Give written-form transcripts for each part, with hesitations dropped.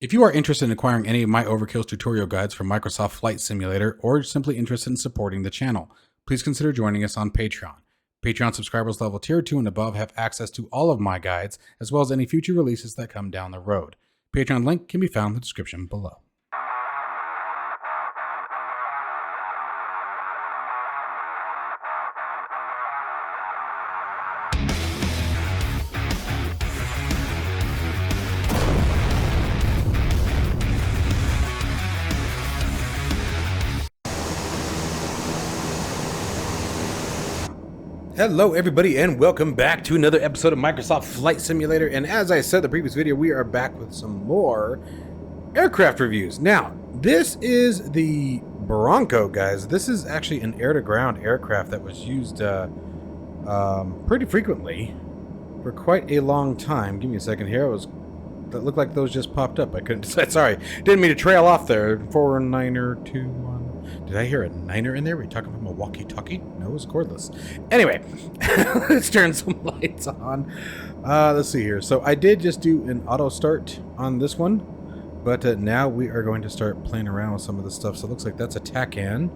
If you are interested in acquiring any of my Overkill's tutorial guides from Microsoft Flight Simulator, or simply interested in supporting the channel, please consider joining us on Patreon. Patreon subscribers level tier 2 and above have access to all of my guides, as well as any future releases that come down the road. Patreon link can be found in the description below. Hello everybody and welcome back to another episode of Microsoft Flight Simulator, and as I said in the previous video, we are back with some more aircraft reviews. Now, this is the Bronco, guys. This is actually an air-to-ground aircraft that was used pretty frequently for quite a long time. Give me a second here. That looked like those just popped up. I couldn't decide. Sorry, didn't mean to trail off there. 4921. Did I hear a niner in there? Were you talking from a walkie-talkie? No, it was cordless. Anyway, let's turn some lights on. Let's see here. So I did just do an auto start on this one, but now we are going to start playing around with some of the stuff. So it looks like that's a TACAN.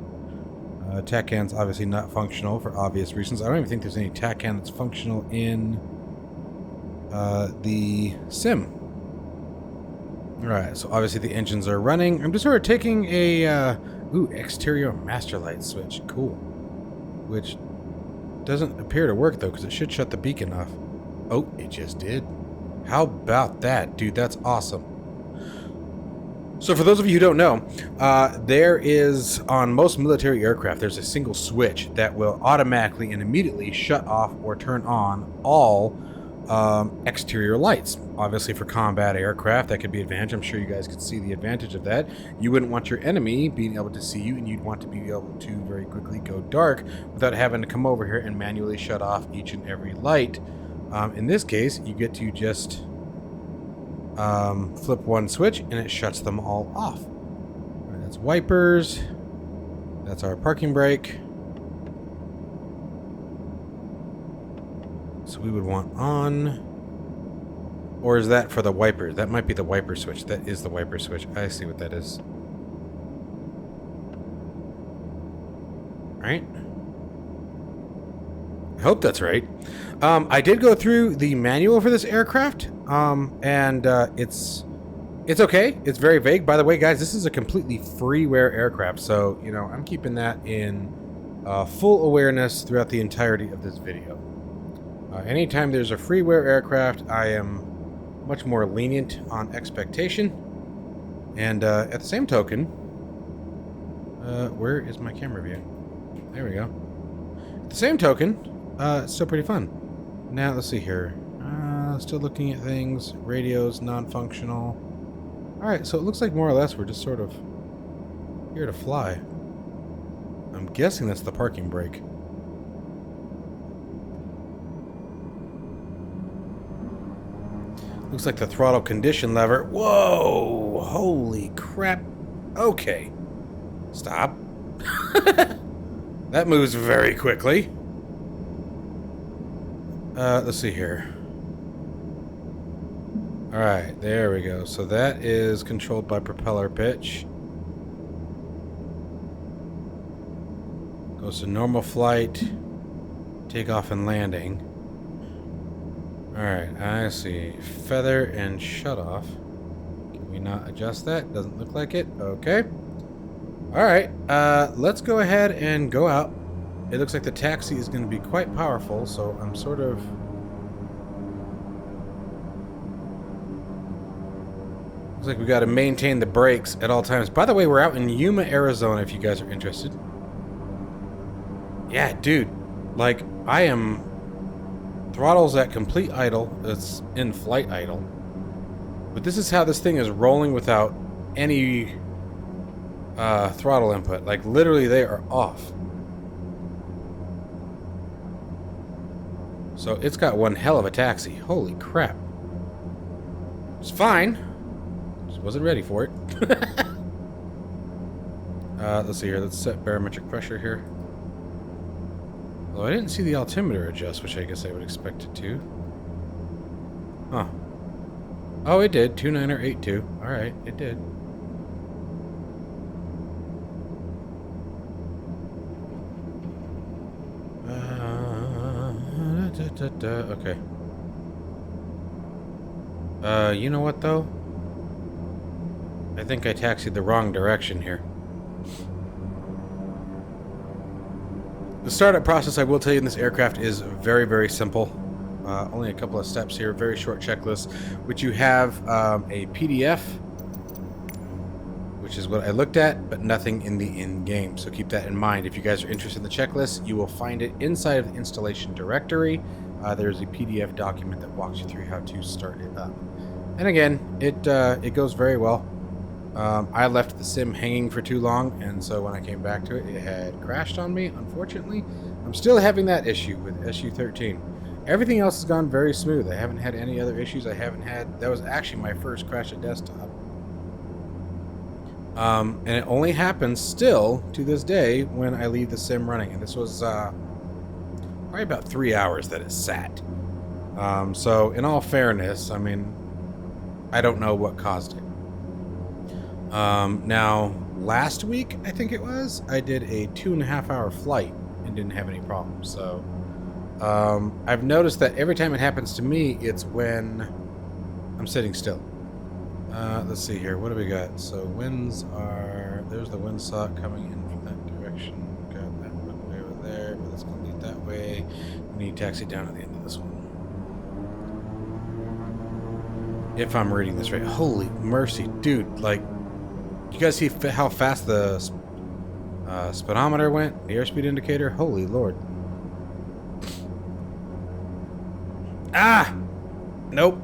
TACAN's obviously not functional for obvious reasons. I don't even think there's any TACAN that's functional in the sim. Alright, so obviously the engines are running. I'm just sort of taking a exterior master light switch. Cool. Which doesn't appear to work though, because it should shut the beacon off. Oh, it just did. How about that, dude? That's awesome. So for those of you who don't know, there is, on most military aircraft, there's a single switch that will automatically and immediately shut off or turn on all exterior lights. Obviously for combat aircraft that could be advantage. I'm sure you guys could see the advantage of that. You wouldn't want your enemy being able to see you, and you'd want to be able to very quickly go dark without having to come over here and manually shut off each and every light. In this case, you get to just flip one switch and it shuts them all off. All right, that's wipers. That's our parking brake. So we would want on. Or is that for the wiper? That might be the wiper switch. That is the wiper switch. I see what that is. Alright. I hope that's right. I did go through the manual for this aircraft. And it's okay. It's very vague. By the way, guys, this is a completely freeware aircraft. So, you know, I'm keeping that in full awareness throughout the entirety of this video. Anytime there's a freeware aircraft, I am much more lenient on expectation. And at the same token, where is my camera view? There we go. At the same token, it's still pretty fun. Now, let's see here. Still looking at things. Radios, non-functional. Alright, so it looks like more or less we're just sort of here to fly. I'm guessing that's the parking brake. Looks like the throttle condition lever. Whoa! Holy crap. Okay. Stop. That moves very quickly. Let's see here. Alright, there we go. So that is controlled by propeller pitch. Goes to normal flight, takeoff and landing. Alright, I see. Feather and shut off. Can we not adjust that? Doesn't look like it. Okay. Alright, let's go ahead and go out. It looks like the taxi is going to be quite powerful, so I'm sort of... Looks like we got to maintain the brakes at all times. By the way, we're out in Yuma, Arizona, if you guys are interested. Yeah, dude. Like, I am... Throttle's at complete idle. It's in flight idle. But this is how this thing is rolling without any throttle input. Like, literally, they are off. So it's got one hell of a taxi. Holy crap. It's fine. Just wasn't ready for it. Let's see here. Let's set barometric pressure here. Although I didn't see the altimeter adjust, which I guess I would expect it to. Huh. Oh, it did. 2982. All right, it did. Okay. You know what though? I think I taxied the wrong direction here. The startup process, I will tell you, in this aircraft is very, very simple. Only a couple of steps here, very short checklist, which you have a PDF, which is what I looked at, but nothing in the in-game. So keep that in mind. If you guys are interested in the checklist, you will find it inside of the installation directory. There's a PDF document that walks you through how to start it up. And again, it goes very well. I left the sim hanging for too long, and so when I came back to it, it had crashed on me, unfortunately. I'm still having that issue with SU-13. Everything else has gone very smooth. I haven't had any other issues. That was actually my first crash at desktop. And it only happens still to this day when I leave the sim running. And this was probably about 3 hours that it sat. So in all fairness, I mean, I don't know what caused it. Now, last week, I think it was, I did a 2.5 hour flight and didn't have any problems. So, I've noticed that every time it happens to me, it's when I'm sitting still. Let's see here. What do we got? So, winds are, there's the windsock coming in from that direction. Got that runway over there, but it's going to lead that way. We need to taxi down at the end of this one. If I'm reading this right. Holy mercy, dude, like, you guys see how fast the speedometer went? The airspeed indicator? Holy Lord. Ah! Nope.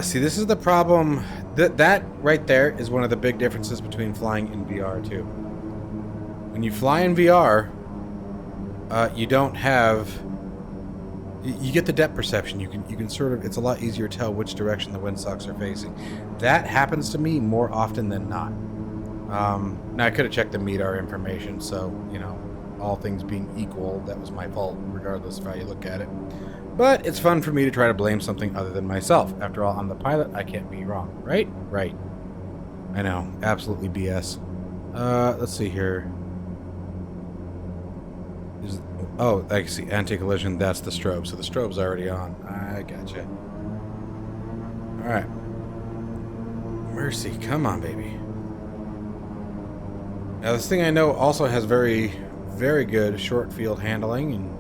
See, this is the problem. That right there is one of the big differences between flying in VR, too. When you fly in VR, you don't have... You get the depth perception. You can sort of, it's a lot easier to tell which direction the windsocks are facing. That happens to me more often than not. Now I could have checked the MEDAR information, so you know, all things being equal, that was my fault, regardless of how you look at it. But it's fun for me to try to blame something other than myself. After all, I'm the pilot. I can't be wrong, right? Right. I know, absolutely BS. Let's see here. Oh, I can see anti-collision. That's the strobe. So the strobe's already on. I gotcha. All right. Mercy, come on, baby. Now, this thing I know also has very, very good short field handling and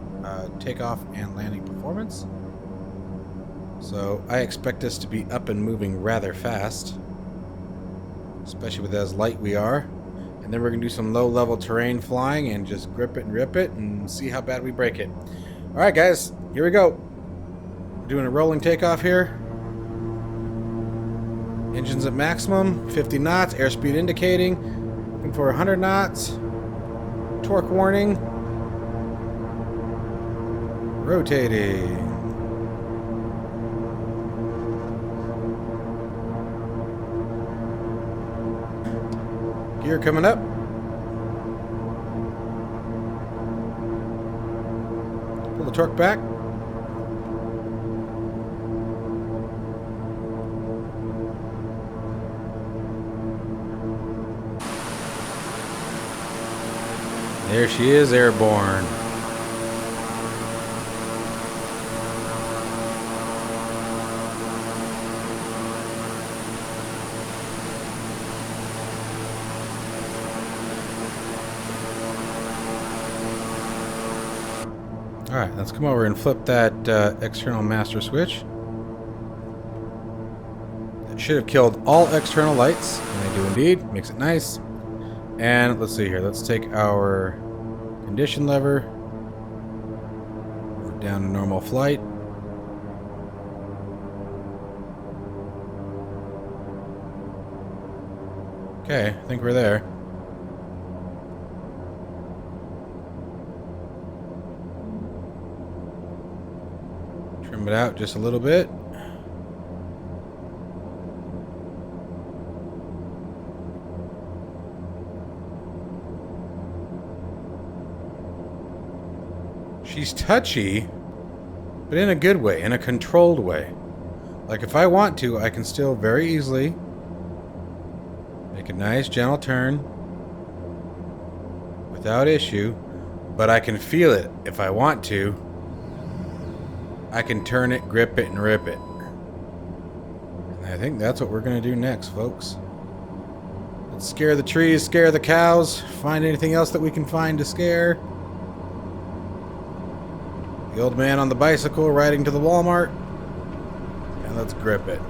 takeoff and landing performance. So I expect us to be up and moving rather fast, especially with as light we are. And then we're going to do some low-level terrain flying and just grip it and rip it and see how bad we break it. All right, guys, here we go. We're doing a rolling takeoff here. Engines at maximum, 50 knots, airspeed indicating. Looking for 100 knots. Torque warning. Rotating. Gear coming up. Pull the torque back. There she is, airborne. Alright, let's come over and flip that external master switch. That should have killed all external lights, and they do indeed. Makes it nice. And let's see here. Let's take our condition lever down to normal flight. Okay, I think we're there. Trim it out just a little bit. She's touchy, but in a good way, in a controlled way. Like, if I want to, I can still very easily make a nice, gentle turn without issue, but I can feel it. If I want to, I can turn it, grip it, and rip it. And I think that's what we're going to do next, folks. Let's scare the trees, scare the cows, find anything else that we can find to scare. The old man on the bicycle riding to the Walmart. And let's grip it.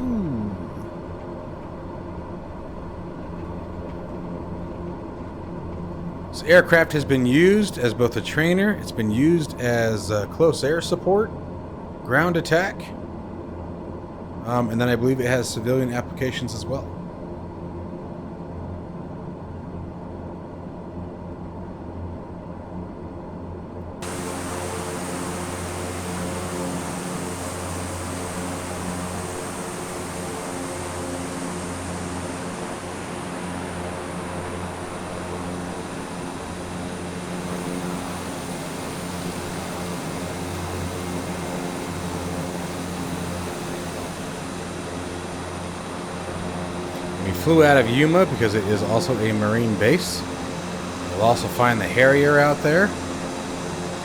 Ooh. This aircraft has been used as both a trainer, it's been used as close air support, ground attack, and then I believe it has civilian applications as well. We flew out of Yuma because it is also a Marine base. We'll also find the Harrier out there,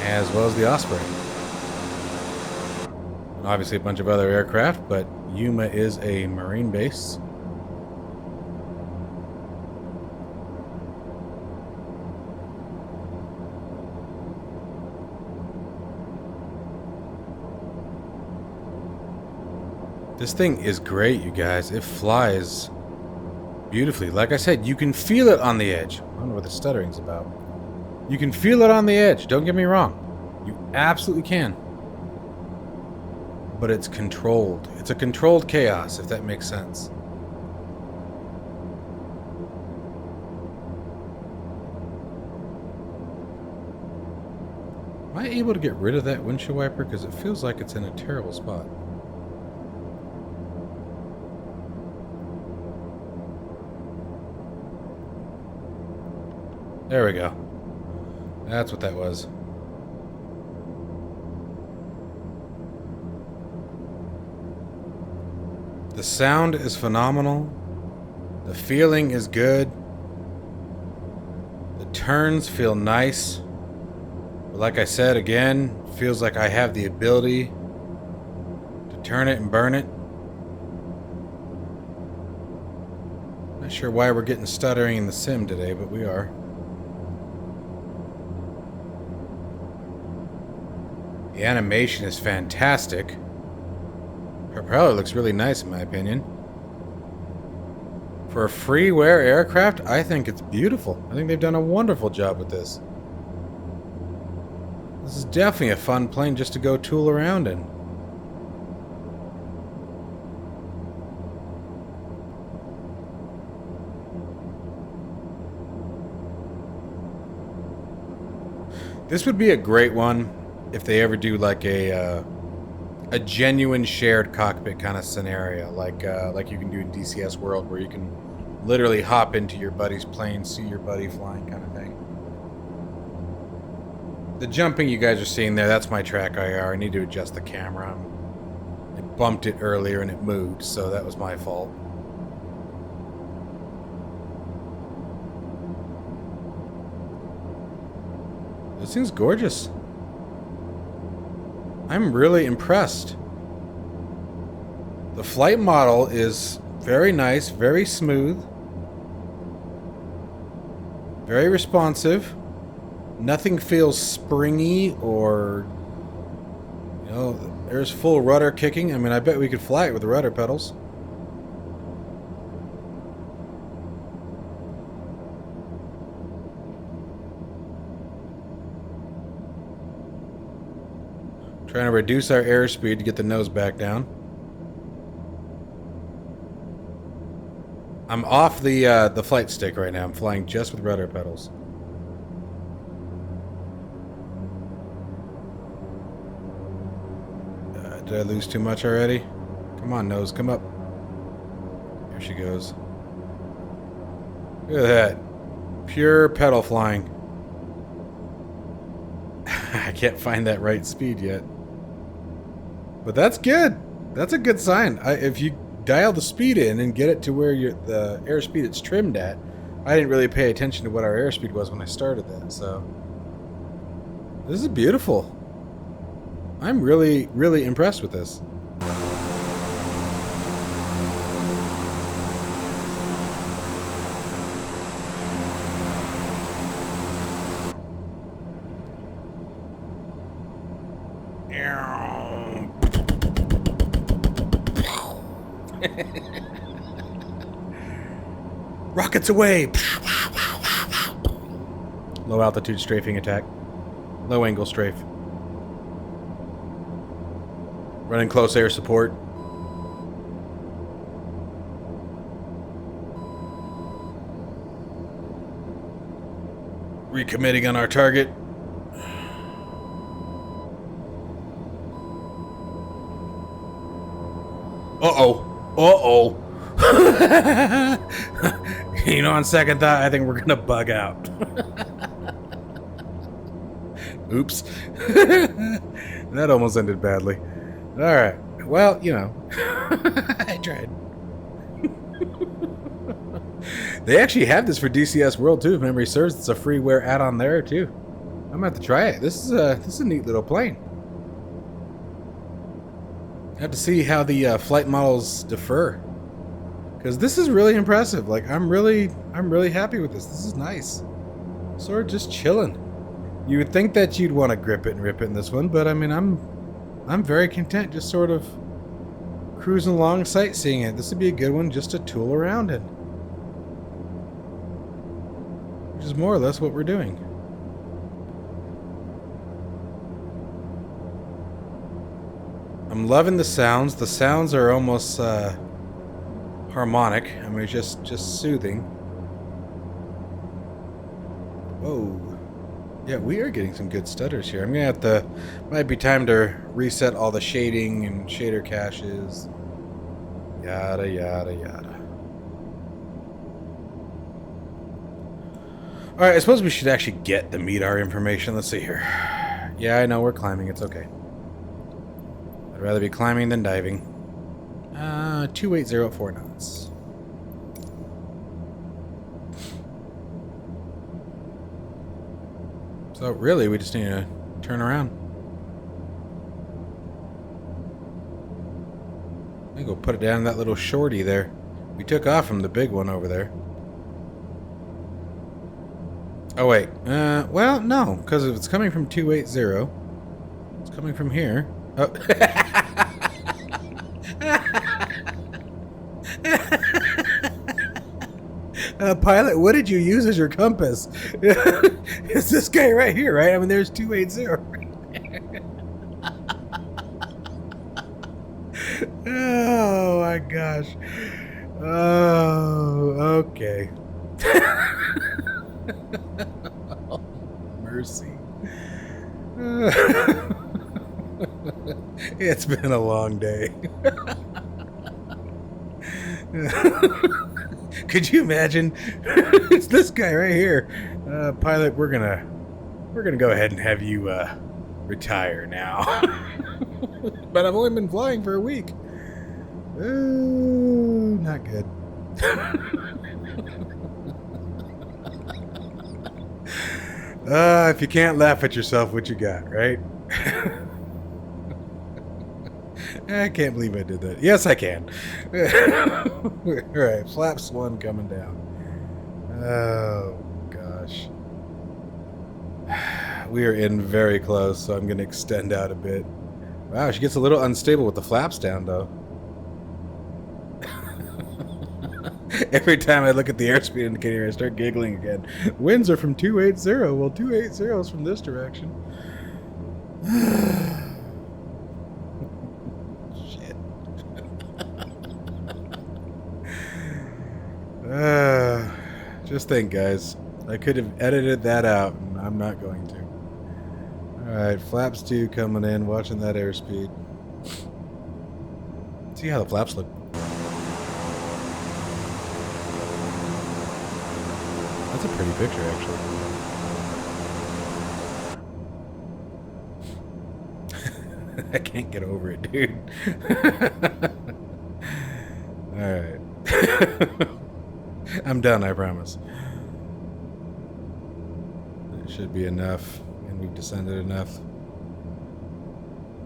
as well as the Osprey. And obviously a bunch of other aircraft, but Yuma is a Marine base. This thing is great, you guys. It flies beautifully. Like I said, you can feel it on the edge. I don't know what the stuttering's about. You can feel it on the edge. Don't get me wrong. You absolutely can. But it's controlled. It's a controlled chaos, if that makes sense. Am I able to get rid of that windshield wiper? Because it feels like it's in a terrible spot. There we go. That's what that was. The sound is phenomenal. The feeling is good. The turns feel nice. But like I said, again, feels like I have the ability to turn it and burn it. Not sure why we're getting stuttering in the sim today, but we are. The animation is fantastic. Her propeller looks really nice in my opinion. For a freeware aircraft, I think it's beautiful. I think they've done a wonderful job with this. This is definitely a fun plane just to go tool around in. This would be a great one if they ever do like a genuine shared cockpit kind of scenario, like you can do in DCS World, where you can literally hop into your buddy's plane, see your buddy flying, kind of thing. The jumping you guys are seeing there, that's my track IR. I need to adjust the camera. I bumped it earlier and it moved, so that was my fault. This thing's gorgeous. I'm really impressed. The flight model is very nice, very smooth, very responsive. Nothing feels springy or, you know, there's full rudder kicking. I mean, I bet we could fly it with the rudder pedals. Trying to reduce our airspeed to get the nose back down. I'm off the flight stick right now. I'm flying just with rudder pedals. Did I lose too much already? Come on, nose, come up. Here she goes. Look at that. Pure pedal flying. can't find that right speed yet. But that's good. That's a good sign. If you dial the speed in and get it to where the airspeed it's trimmed at, I didn't really pay attention to what our airspeed was when I started that, so this is beautiful. I'm really, really impressed with this. Rockets away! Low altitude strafing attack. Low angle strafe. Running close air support. Recommitting on our target. Uh-oh. Uh-oh. You know, on second thought, I think we're gonna bug out. Oops. That almost ended badly. Alright. Well, you know. I tried. They actually have this for DCS World, too. If memory serves, it's a freeware add-on there, too. I'm gonna have to try it. This is a neat little plane. I have to see how the flight models differ, because this is really impressive. Like, I'm really happy with this. This is nice. Sort of just chilling. You would think that you'd want to grip it and rip it in this one, but I mean, I'm very content just sort of cruising along, sightseeing it. This would be a good one just to tool around in, which is more or less what we're doing. I'm loving the sounds. The sounds are almost harmonic. I mean, just soothing. Whoa. Yeah, we are getting some good stutters here. I'm gonna have to. Might be time to reset all the shading and shader caches. Yada yada yada. All right, I suppose we should actually get the MEDAR information. Let's see here. Yeah, I know we're climbing. It's okay. I'd rather be climbing than diving. 280 at 4 knots. So really, we just need to turn around. I'm gonna go put it down in that little shorty there. We took off from the big one over there. Oh wait, well, no, because if it's coming from 280, it's coming from here. Oh. Pilot, what did you use as your compass? It's this guy right here, right? I mean, there's 280 right there. Oh my gosh. Oh, okay. Oh, mercy. It's been a long day. Could you imagine? It's this guy right here. Pilot, we're gonna go ahead and have you retire now. But I've only been flying for a week. Ooh, not good. If you can't laugh at yourself, what you got, right? I can't believe I did that. Yes, I can. Alright, flaps 1 coming down. Oh, gosh. We are in very close, so I'm going to extend out a bit. Wow, she gets a little unstable with the flaps down, though. Every time I look at the airspeed indicator, I start giggling again. Winds are from 280. Well, 280 is from this direction. Shit. Just think, guys. I could have edited that out, and I'm not going to. Alright, flaps 2 coming in, watching that airspeed. See how the flaps look. That's a pretty picture, actually. I can't get over it, dude. Alright. I'm done, I promise. That should be enough. And we've descended enough.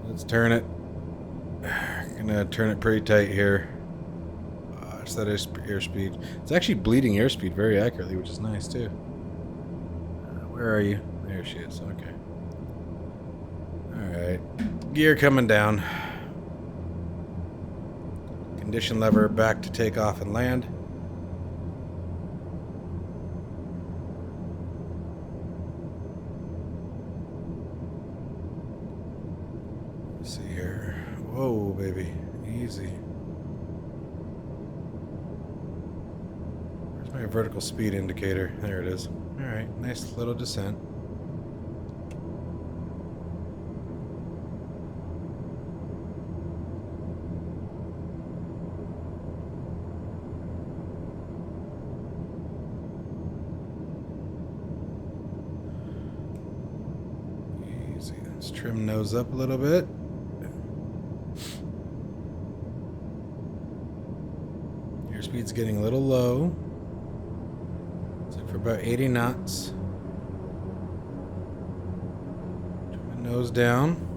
Let's turn it. Gonna turn it pretty tight here. Watch that airspeed. It's actually bleeding airspeed very accurately, which is nice too. Where are you? There she is. Okay. Alright. Gear coming down. Condition lever back to take off and land. Let's see here. Whoa, baby. Easy. Where's my vertical speed indicator? There it is. Alright, nice little descent. Easy. Let's trim nose up a little bit. Airspeed's getting a little low. For about 80 knots. Turn my nose down.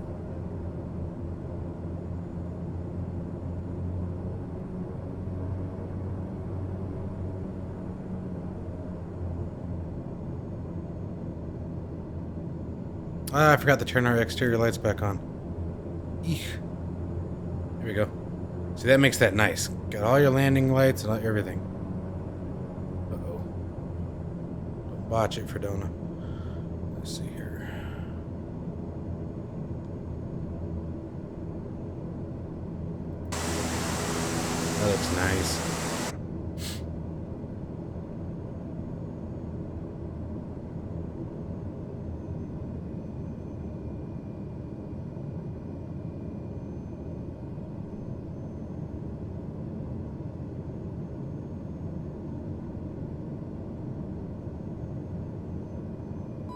Ah, I forgot to turn our exterior lights back on. Eek. Here we go. See, that makes that nice. Got all your landing lights and everything. Watch it, Fredona. Let's see here. That looks nice.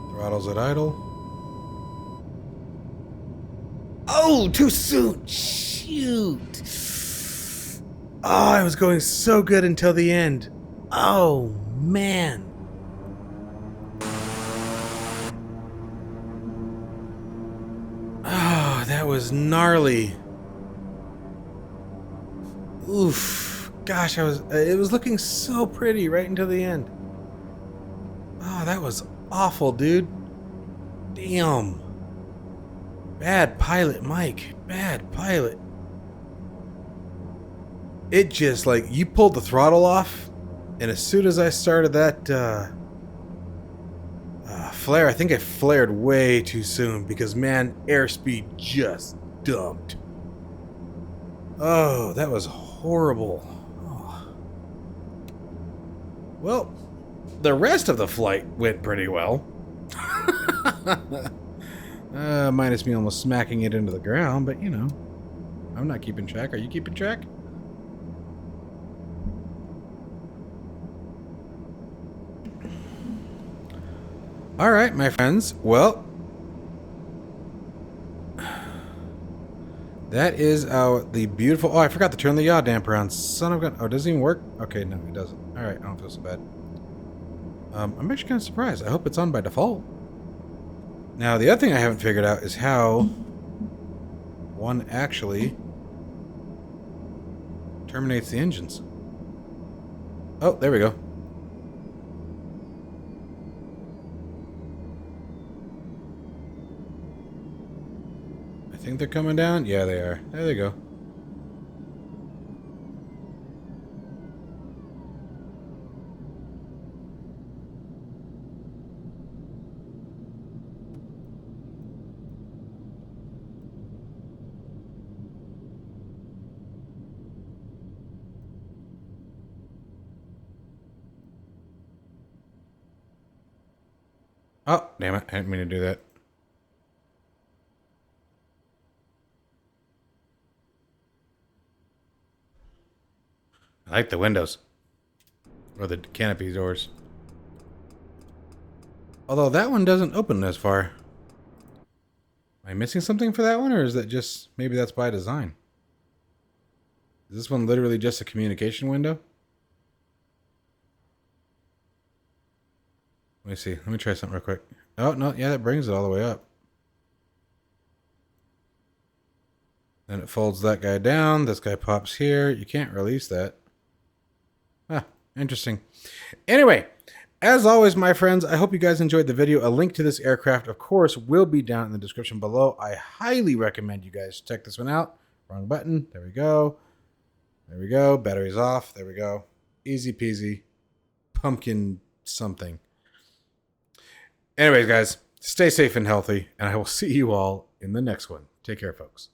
Throttles at idle. Oh, too soon. Shoot. Oh, I was going so good until the end. Oh, man. Oh, that was gnarly. Oof. Gosh, it was looking so pretty right until the end. Oh, that was awful, dude. Damn. Bad pilot, Mike. Bad pilot. It just, like, you pulled the throttle off, and as soon as I started that flare, I think I flared way too soon because, man, airspeed just dumped. Oh, that was horrible. Oh. Well, the rest of the flight went pretty well. Minus me almost smacking it into the ground, but you know, I'm not keeping track. Are you keeping track? All right, my friends. Well, that is the beautiful. Oh, I forgot to turn the yaw damper on. Son of a gun. Oh, does it even work? Okay, no, it doesn't. All right, I don't feel so bad. I'm actually kind of surprised. I hope it's on by default. Now, the other thing I haven't figured out is how one actually terminates the engines. Oh, there we go. I think they're coming down. Yeah, they are. There they go. Oh, damn it. I didn't mean to do that. I like the windows. Or the canopy doors. Although that one doesn't open as far. Am I missing something for that one, or is that just, maybe that's by design? Is this one literally just a communication window? Let me see. Let me try something real quick. Oh, no. Yeah, that brings it all the way up. Then it folds that guy down. This guy pops here. You can't release that. Ah, interesting. Anyway, as always, my friends, I hope you guys enjoyed the video. A link to this aircraft, of course, will be down in the description below. I highly recommend you guys check this one out. Wrong button. There we go. There we go. Battery's off. There we go. Easy peasy. Pumpkin something. Anyways, guys, stay safe and healthy, and I will see you all in the next one. Take care, folks.